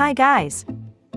Hi guys!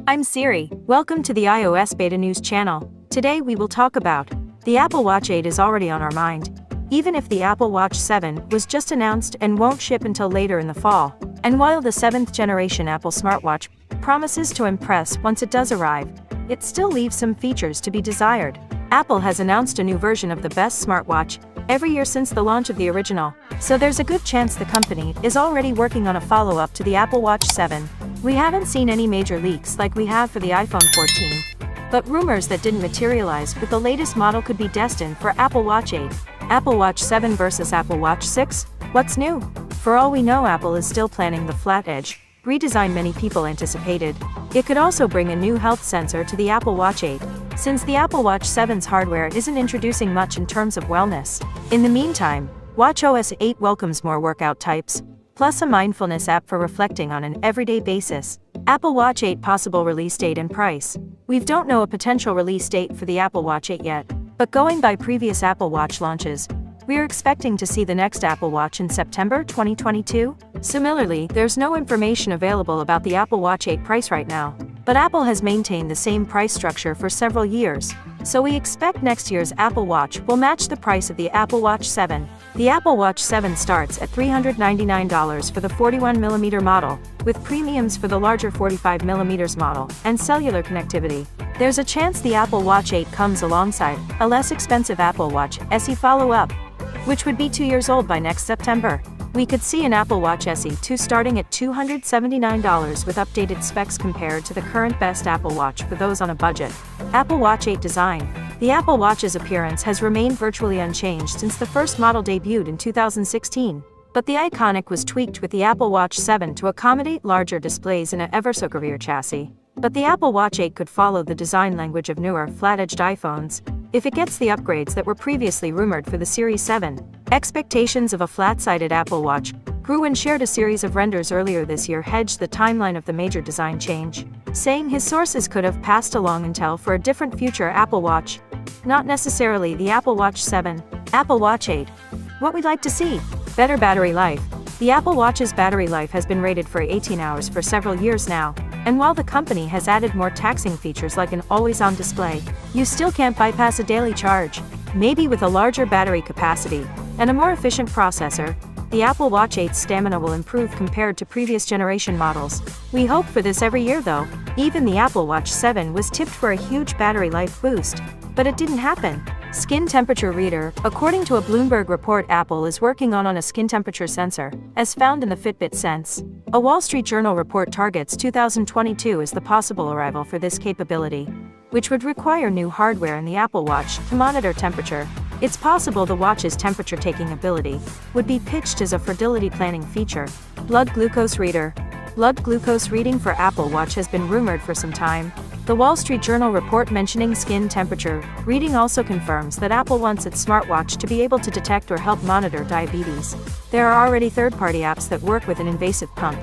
I'm Siri. Welcome to the iOS Beta News channel. Today we will talk about the Apple Watch 8 is already on our mind. Even if the Apple Watch 7 was just announced and won't ship until later in the fall, and while the 7th generation Apple smartwatch promises to impress once it does arrive, it still leaves some features to be desired. Apple has announced a new version of the best smartwatch every year since the launch of the original, so there's a good chance the company is already working on a follow-up to the Apple Watch 7. We haven't seen any major leaks like we have for the iPhone 14, but rumors that didn't materialize with the latest model could be destined for Apple Watch 8. Apple Watch 7 versus Apple Watch 6? What's new? For all we know, Apple is still planning the flat edge redesign many people anticipated. It could also bring a new health sensor to the Apple Watch 8, since the Apple Watch 7's hardware isn't introducing much in terms of wellness. In the meantime, watchOS 8 welcomes more workout types, plus a mindfulness app for reflecting on an everyday basis. Apple Watch 8 possible release date and price. We don't know a potential release date for the Apple Watch 8 yet, but going by previous Apple Watch launches, we are expecting to see the next Apple Watch in September 2022. Similarly, there's no information available about the Apple Watch 8 price right now, but Apple has maintained the same price structure for several years, so we expect next year's Apple Watch will match the price of the Apple Watch 7. The Apple Watch 7 starts at $399 for the 41mm model, with premiums for the larger 45mm model and cellular connectivity. There's a chance the Apple Watch 8 comes alongside a less expensive Apple Watch SE follow-up, which would be 2 years old by next September. We could see an Apple Watch SE 2 starting at $279 with updated specs compared to the current best Apple Watch for those on a budget. Apple Watch 8 design. The Apple Watch's appearance has remained virtually unchanged since the first model debuted in 2016, but the iconic was tweaked with the Apple Watch 7 to accommodate larger displays in an ever-so-curvier chassis. But the Apple Watch 8 could follow the design language of newer, flat-edged iPhones if it gets the upgrades that were previously rumored for the Series 7. Expectations of a flat-sided Apple Watch grew when shared a series of renders earlier this year hedged the timeline of the major design change, saying his sources could have passed along intel for a different future Apple Watch, not necessarily the Apple Watch 7. Apple Watch 8. What we'd like to see? Better battery life. The Apple Watch's battery life has been rated for 18 hours for several years now, and while the company has added more taxing features like an always-on display, you still can't bypass a daily charge. Maybe with a larger battery capacity and a more efficient processor, the Apple Watch 8's stamina will improve compared to previous generation models. We hope for this every year though. Even the Apple Watch 7 was tipped for a huge battery life boost, but it didn't happen. Skin temperature reader. According to a Bloomberg report, Apple is working on a skin temperature sensor, as found in the Fitbit Sense. A Wall Street Journal report targets 2022 as the possible arrival for this capability, which would require new hardware in the Apple Watch to monitor temperature. It's possible the watch's temperature-taking ability would be pitched as a fertility planning feature. Blood glucose reader. Blood glucose reading for Apple Watch has been rumored for some time. The Wall Street Journal report mentioning skin temperature reading also confirms that Apple wants its smartwatch to be able to detect or help monitor diabetes. There are already third-party apps that work with an invasive pump.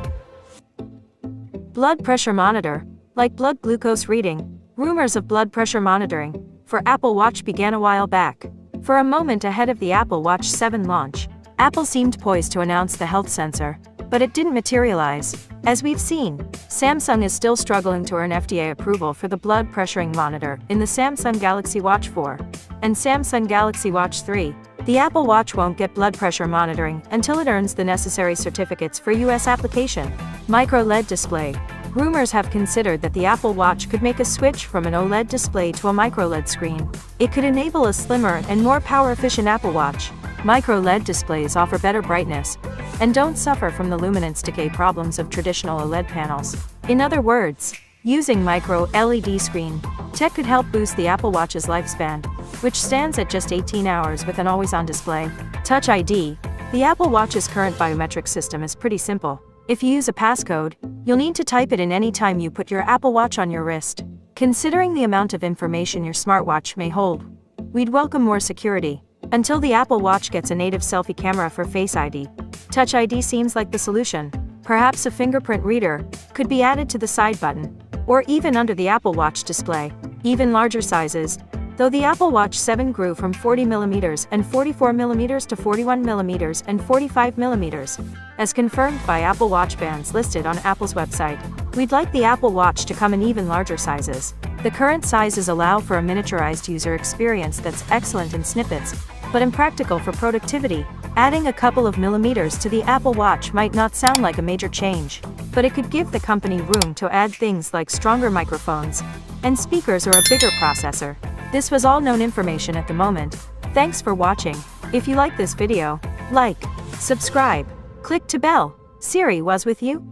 Blood pressure monitor. Like blood glucose reading, rumors of blood pressure monitoring for Apple Watch began a while back. For a moment ahead of the Apple Watch 7 launch, Apple seemed poised to announce the health sensor, but it didn't materialize. As we've seen, Samsung is still struggling to earn FDA approval for the blood pressuring monitor in the Samsung Galaxy Watch 4 and Samsung Galaxy Watch 3. The Apple Watch won't get blood pressure monitoring until it earns the necessary certificates for US application. Micro LED display. Rumors have considered that the Apple Watch could make a switch from an OLED display to a micro LED screen. It could enable a slimmer and more power-efficient Apple Watch. Micro LED displays offer better brightness and don't suffer from the luminance decay problems of traditional OLED panels. In other words, using micro LED screen tech could help boost the Apple Watch's lifespan, which stands at just 18 hours with an always-on display. Touch ID. The Apple Watch's current biometric system is pretty simple. If you use a passcode, you'll need to type it in any time you put your Apple Watch on your wrist. Considering the amount of information your smartwatch may hold, we'd welcome more security. Until the Apple Watch gets a native selfie camera for Face ID, Touch ID seems like the solution. Perhaps a fingerprint reader could be added to the side button, or even under the Apple Watch display. Even larger sizes, though the Apple Watch 7 grew from 40mm and 44mm to 41mm and 45mm, as confirmed by Apple Watch bands listed on Apple's website. We'd like the Apple Watch to come in even larger sizes. The current sizes allow for a miniaturized user experience that's excellent in snippets, but impractical for productivity. Adding a couple of millimeters to the Apple Watch might not sound like a major change, but it could give the company room to add things like stronger microphones and speakers or a bigger processor. This was all known information at the moment. Thanks for watching. If you like this video, like, subscribe, click to bell. Siri was with you.